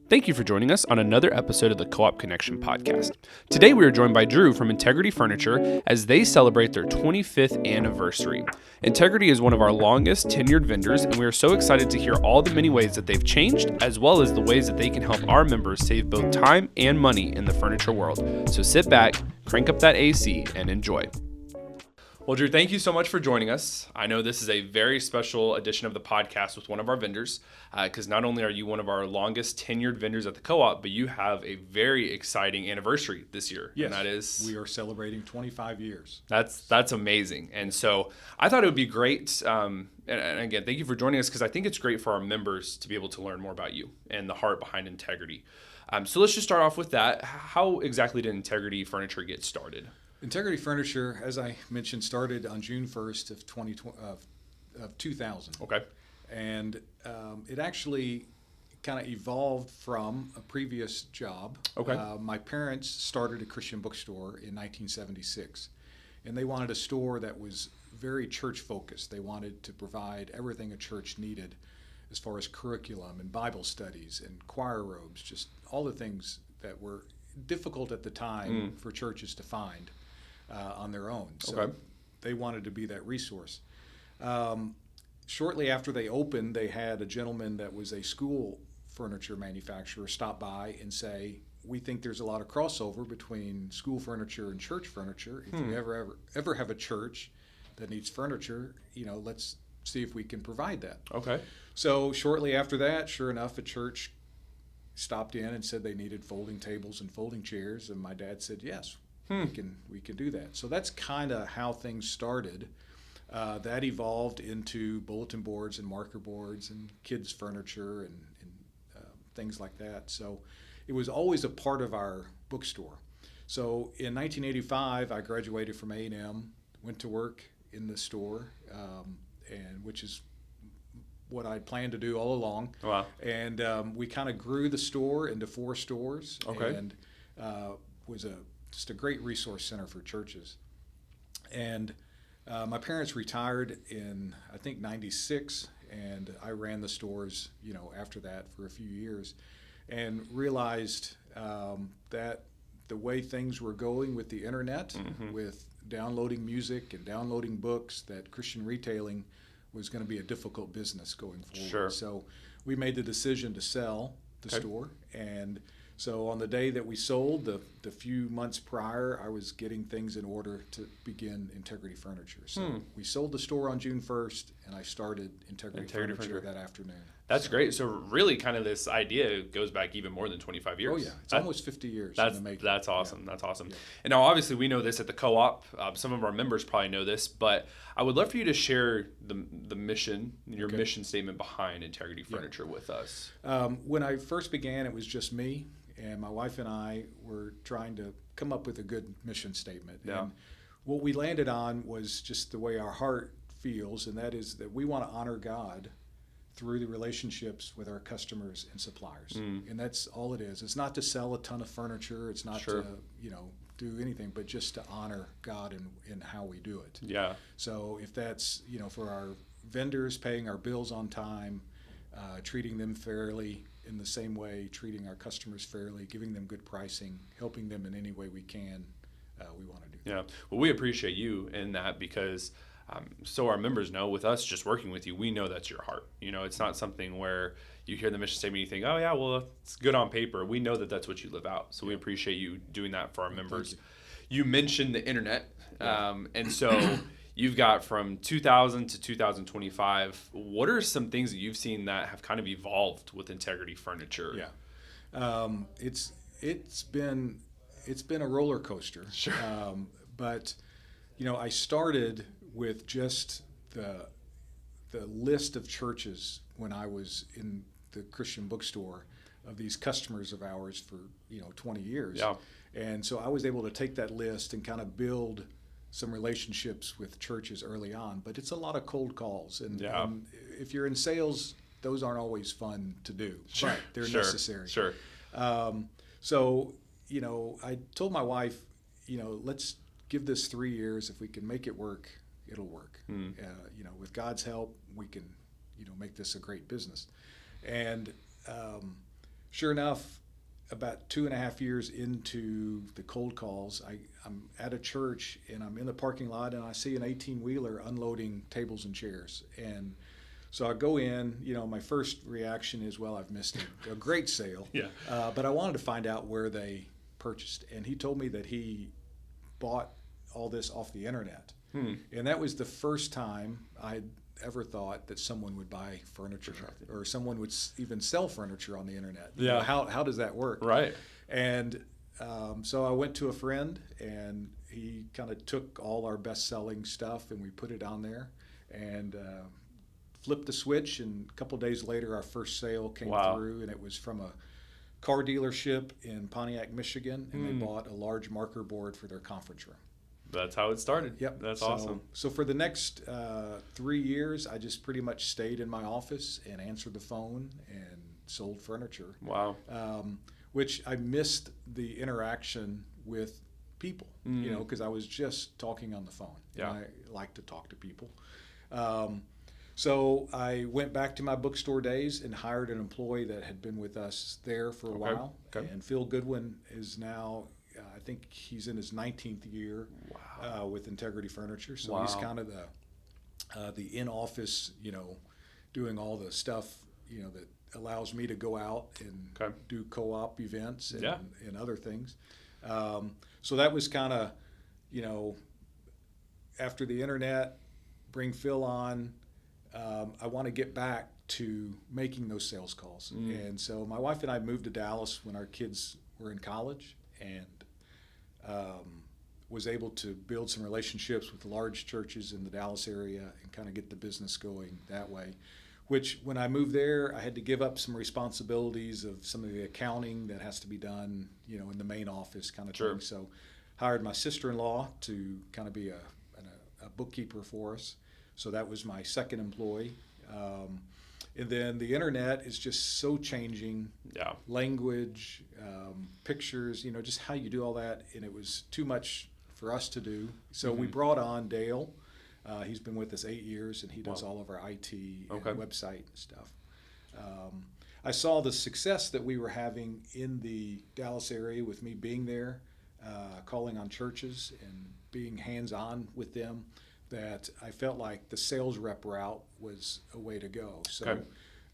Thank you for joining us on another episode of the Co-op Connection Podcast. Today we are joined by Drew from Integrity Furniture as they celebrate their 25th anniversary. Integrity is one of our longest tenured vendors, and we are so excited to hear all the many ways that they've changed, as well as the ways that they can help our members save both time and money in the furniture world. So sit back, crank up that AC, and enjoy. Well, Drew, thank you so much for joining us. I know this is a very special edition of the podcast with one of our vendors, because not only are you one of our longest tenured vendors at the co-op, but you have a very exciting anniversary this year. Yes, and that is, we are celebrating 25 years. That's amazing. And so I thought it would be great, and again, thank you for joining us, because I think it's great for our members to be able to learn more about you and the heart behind Integrity. So let's just start off with that. How exactly did Integrity Furniture get started? Integrity Furniture, as I mentioned, started on June 1st of 2000. Okay. And it actually kind of evolved from a previous job. Okay. My parents started a Christian bookstore in 1976, and they wanted a store that was very church focused. They wanted to provide everything a church needed as far as curriculum and Bible studies and choir robes, just all the things that were difficult at the time for churches to find on their own. So Okay. they wanted to be that resource. Shortly after they opened, they had a gentleman that was a school furniture manufacturer stop by and say, we think there's a lot of crossover between school furniture and church furniture. If you ever have a church that needs furniture, let's see if we can provide that. Okay. So shortly after that, sure enough, a church stopped in and said they needed folding tables and folding chairs, and my dad said, yes, we can do that. So that's kind of how things started. That evolved into bulletin boards and marker boards and kids' furniture and things like that. So it was always a part of our bookstore. So in 1985, I graduated from A&M, went to work in the store, and which is what I planned to do all along. Wow. And we kind of grew the store into 4 stores. Okay. And was just a great resource center for churches. And my parents retired in, I think, 96, and I ran the stores, after that for a few years, and realized that the way things were going with the internet, with downloading music and downloading books, that Christian retailing was going to be a difficult business going forward. Sure. So we made the decision to sell the store, and so on the day that we sold, the few months prior, I was getting things in order to begin Integrity Furniture. So we sold the store on June 1st, and I started Integrity Furniture that afternoon. That's great. So really kind of this idea goes back even more than 25 years. Oh, yeah. It's almost 50 years in the making. That's awesome. Yeah. That's awesome. Yeah. And now, obviously, we know this at the co-op. Some of our members probably know this, but I would love for you to share the mission, your mission statement behind Integrity Furniture with us. When I first began, it was just me, and my wife and I were trying to come up with a good mission statement. Yeah. And what we landed on was just the way our heart feels, and that is that we want to honor God through the relationships with our customers and suppliers. And that's all it is. It's not to sell a ton of furniture. It's not to, do anything, but just to honor God in how we do it. Yeah. So if that's, for our vendors, paying our bills on time, treating them fairly in the same way, treating our customers fairly, giving them good pricing, helping them in any way we can, we want to do that. Yeah. Well, we appreciate you in that, because so our members know, with us just working with you, we know that's your heart. It's not something where you hear the mission statement and you think, oh yeah, well, it's good on paper. We know that that's what you live out. So we appreciate you doing that for our members. You mentioned the internet. And so you've got from 2000 to 2025. What are some things that you've seen that have kind of evolved with Integrity Furniture? Yeah. It's been a roller coaster. Sure. But I started with just the list of churches when I was in the Christian bookstore of these customers of ours for 20 years. Yeah. And so I was able to take that list and kind of build some relationships with churches early on. But it's a lot of cold calls, and if you're in sales, those aren't always fun to do. Sure. But they're necessary. Sure. So I told my wife, let's give this 3 years. If we can make it work, it'll work. With God's help, we can, make this a great business. And sure enough, about 2.5 years into the cold calls, I'm at a church and I'm in the parking lot and I see an 18-wheeler unloading tables and chairs. And so I go in, my first reaction is, well, I've missed a great sale. Yeah. But I wanted to find out where they purchased. And he told me that he bought all this off the internet. And that was the first time I'd ever thought that someone would buy furniture or someone would even sell furniture on the internet. Yeah. How does that work? Right. And so I went to a friend and he kind of took all our best-selling stuff and we put it on there and flipped the switch, and a couple of days later our first sale came through, and it was from a car dealership in Pontiac, Michigan, and they bought a large marker board for their conference room. That's how it started. Yep. That's awesome. So for the next 3 years, I just pretty much stayed in my office and answered the phone and sold furniture. Wow. Which I missed the interaction with people, because I was just talking on the phone. Yeah. And I like to talk to people. So I went back to my bookstore days and hired an employee that had been with us there for a while. Okay. And Phil Goodwin is now, I think he's in his 19th year with Integrity Furniture. So he's kind of the in-office, doing all the stuff, that allows me to go out and do co-op events and other things. So that was kind of, after the internet, bring Phil on. I want to get back to making those sales calls. And so my wife and I moved to Dallas when our kids were in college, and was able to build some relationships with large churches in the Dallas area and kind of get the business going that way. Which, when I moved there, I had to give up some responsibilities of some of the accounting that has to be done, in the main office kind of thing. So hired my sister-in-law to kind of be a bookkeeper for us. So that was my second employee. And then the internet is just so changing. Yeah. Language, pictures, just how you do all that. And it was too much for us to do. So we brought on Dale. He's been with us 8 years, and he does all of our IT and website stuff. I saw the success that we were having in the Dallas area with me being there, calling on churches and being hands-on with them, that I felt like the sales rep route was a way to go. So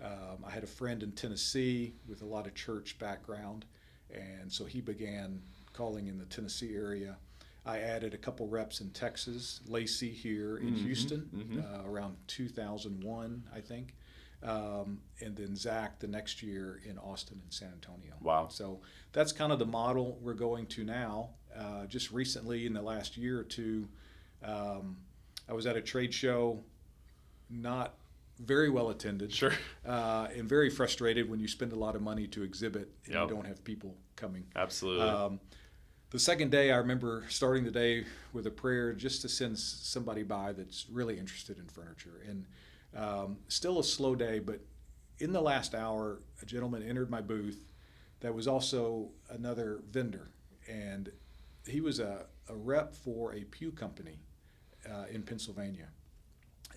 I had a friend in Tennessee with a lot of church background, and so he began calling in the Tennessee area. I added a couple reps in Texas, Lacey here in Houston, around 2001, I think, and then Zach the next year in Austin and San Antonio. Wow. So that's kind of the model we're going to now. Just recently, in the last year or two, I was at a trade show, not very well attended. Sure. And very frustrated when you spend a lot of money to exhibit and you don't have people coming. Absolutely. The second day, I remember starting the day with a prayer just to send somebody by that's really interested in furniture. And still a slow day, but in the last hour, a gentleman entered my booth that was also another vendor. And he was a rep for a pew company in Pennsylvania.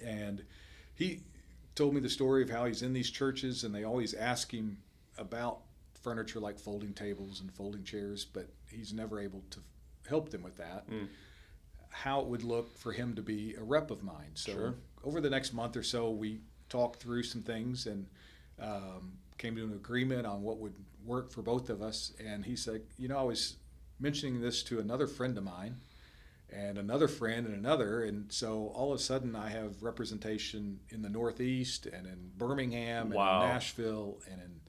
And he told me the story of how he's in these churches and they always ask him about furniture like folding tables and folding chairs, but he's never able to help them with that. How it would look for him to be a rep of mine. So over the next month or so, we talked through some things and came to an agreement on what would work for both of us. And he said, I was mentioning this to another friend of mine and another friend and another, and so all of a sudden I have representation in the Northeast and in Birmingham and in Nashville and in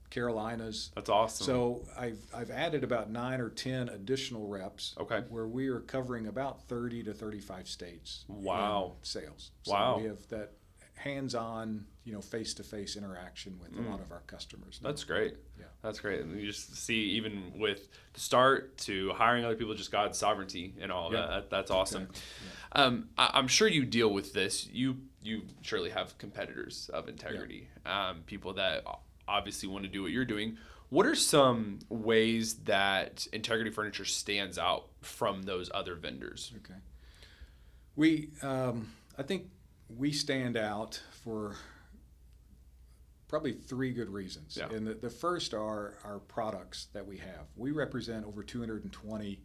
Carolinas. That's awesome. So I've added about 9 or 10 additional reps. Where we are covering about 30 to 35 states. In sales. So we have that hands-on, face-to-face interaction with a lot of our customers now. That's great. Yeah, that's great. And you just see, even with the start to hiring other people, just God's sovereignty and all that. That's awesome. Exactly. I'm sure you deal with this. You surely have competitors of Integrity, people that obviously want to do what you're doing. What are some ways that Integrity Furniture stands out from those other vendors? Okay. I think we stand out for probably three good reasons. Yeah. And the first are our products that we have. We represent over 220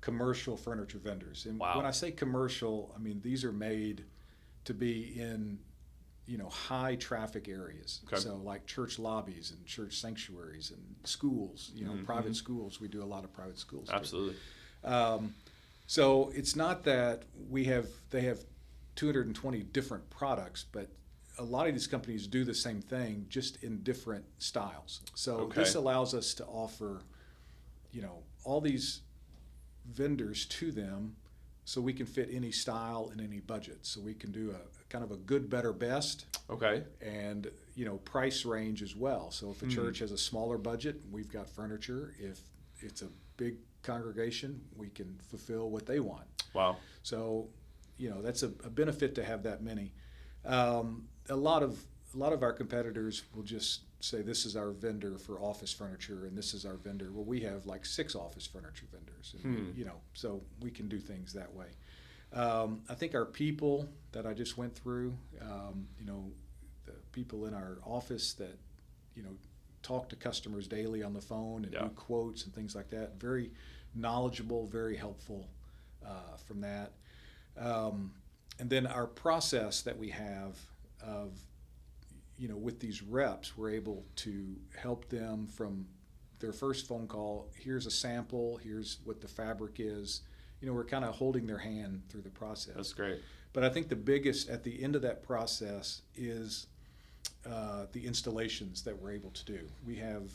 commercial furniture vendors. And Wow. when I say commercial, I mean these are made to be in high traffic areas. Okay. So like church lobbies and church sanctuaries and schools, private schools. We do a lot of private schools. Absolutely. So it's not that they have 220 different products, but a lot of these companies do the same thing, just in different styles. So this allows us to offer, all these vendors to them, so we can fit any style and any budget. So we can do a kind of a good, better, best. Okay. And price range as well. So if a church has a smaller budget, we've got furniture. If it's a big congregation, we can fulfill what they want. Wow. So that's a benefit to have that many. A lot of our competitors will just say this is our vendor for office furniture and this is our vendor. Well, we have like 6 office furniture vendors, and so we can do things that way. I think our people that I just went through, the people in our office that talk to customers daily on the phone and do quotes and things like that, very knowledgeable, very helpful from that. And then our process that we have of, with these reps, we're able to help them from their first phone call. Here's a sample. Here's what the fabric is. We're kind of holding their hand through the process. That's great. But I think the biggest at the end of that process is the installations that we're able to do. We have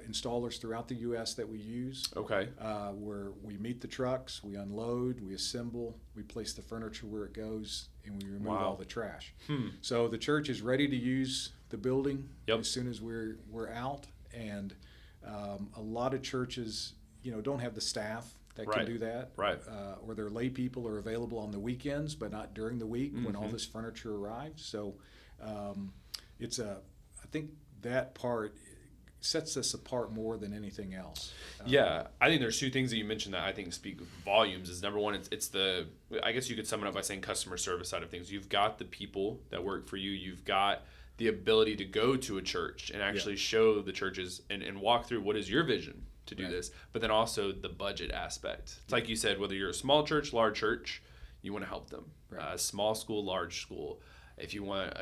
installers throughout the U.S. that we use. Okay. Where we meet the trucks, we unload, we assemble, we place the furniture where it goes, and we remove all the trash. So the church is ready to use the building as soon as we're out. And a lot of churches, don't have the staff that can do that. Right. Or their lay people are available on the weekends, but not during the week when all this furniture arrives. So I think that part sets us apart more than anything else. Yeah, I think there's 2 things that you mentioned that I think speak volumes. Is number one, it's the, I guess you could sum it up by saying customer service side of things. You've got the people that work for you. You've got the ability to go to a church and actually show the churches and walk through what is your vision to do this, but then also the budget aspect. It's like you said, whether you're a small church, large church, you want to help them. Small school, large school. If you want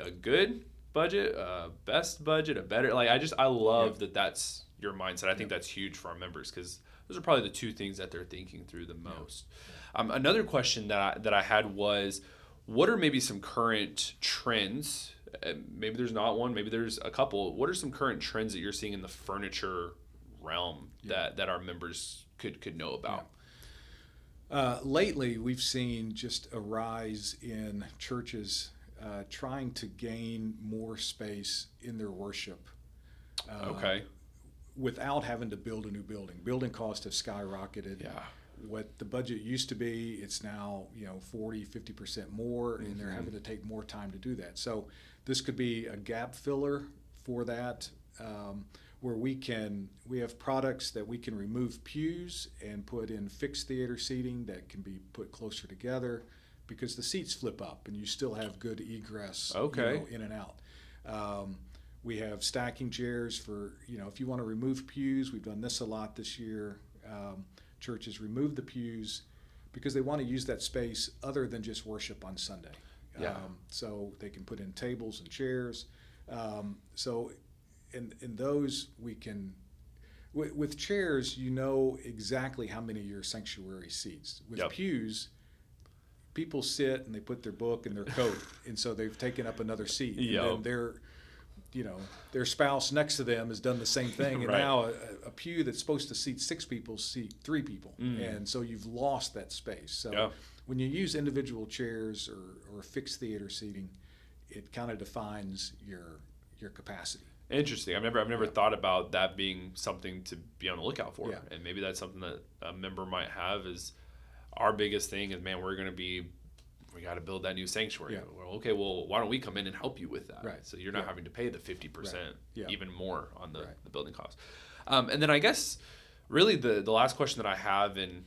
a good budget, best budget, a better, I love that that's your mindset. I think that's huge for our members, because those are probably the 2 things that they're thinking through the most. Another question that I had was, what are maybe some current trends? Maybe there's not one, maybe there's a couple. What are some current trends that you're seeing in the furniture realm that our members could know about? Lately, we've seen just a rise in churches trying to gain more space in their worship. Without having to build a new building. Building costs have skyrocketed. Yeah. What the budget used to be, it's now 40, 50% more, and they're having to take more time to do that. So this could be a gap filler for that, where we have products that we can remove pews and put in fixed theater seating that can be put closer together, because the seats flip up and you still have good egress in and out. We have stacking chairs for, if you want to remove pews. We've done this a lot this year. Churches remove the pews because they want to use that space other than just worship on Sunday. So they can put in tables and chairs. So in those we can, with chairs, exactly how many of your sanctuary seats. With pews, people sit and they put their book and their coat, and so they've taken up another seat. And then their spouse next to them has done the same thing, and now a pew that's supposed to seat 6 people seat 3 people, and so you've lost that space. So when you use individual chairs or fixed theater seating, it kind of defines your capacity. Interesting. I've never thought about that being something to be on the lookout for, and maybe that's something that a member might have. Is our biggest thing is, man, we got to build that new sanctuary. Well, okay, why don't we come in and help you with that? So you're not having to pay the 50%, even more on the building cost. And then I guess really the last question that I have, and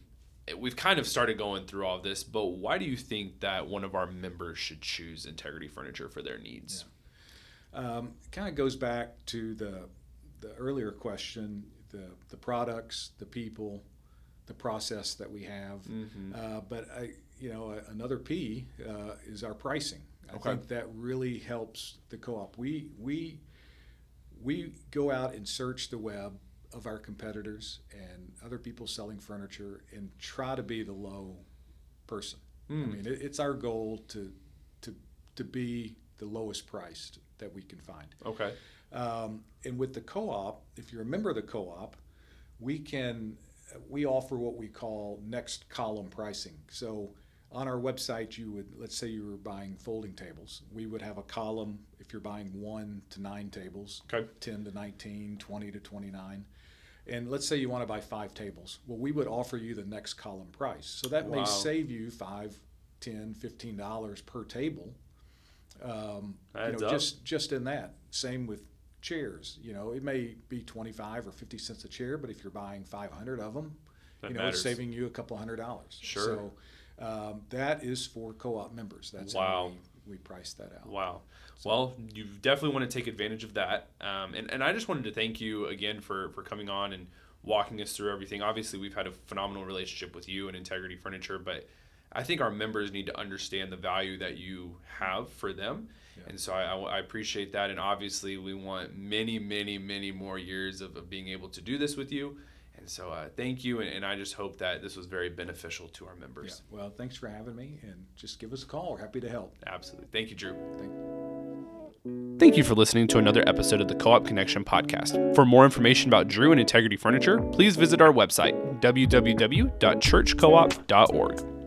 we've kind of started going through all of this, but why do you think that one of our members should choose Integrity Furniture for their needs? Kind of goes back to the earlier question, the products, the people, the process that we have. But another P is our pricing. I think that really helps the co-op. We go out and search the web of our competitors and other people selling furniture and try to be the low person. I mean, it's our goal to be the lowest priced that we can find. Okay. And with the co-op, if you're a member of the co-op, we offer what we call next column pricing. So on our website, let's say you were buying folding tables. We would have a column if you're buying 1 to 9 tables, 10 to 19, 20 to 29. And let's say you want to buy 5 tables. Well, we would offer you the next column price. So that may save you $5, $10, $15 per table. Just in that. Same with chairs. It may be 25 or 50 cents a chair, but if you're buying 500 of them, it's saving you a couple $100. Sure. So that is for co-op members. That's how we price that out. Wow. Well, you definitely want to take advantage of that. And I just wanted to thank you again for coming on and walking us through everything. Obviously, we've had a phenomenal relationship with you and Integrity Furniture, but I think our members need to understand the value that you have for them. Yeah. And so I appreciate that. And obviously, we want many, many, many more years of being able to do this with you. And so thank you, and I just hope that this was very beneficial to our members. Yeah. Well, thanks for having me, and just give us a call. We're happy to help. Absolutely. Thank you, Drew. Thank you for listening to another episode of the Co-op Connection Podcast. For more information about Drew and Integrity Furniture, please visit our website, www.churchcoop.org.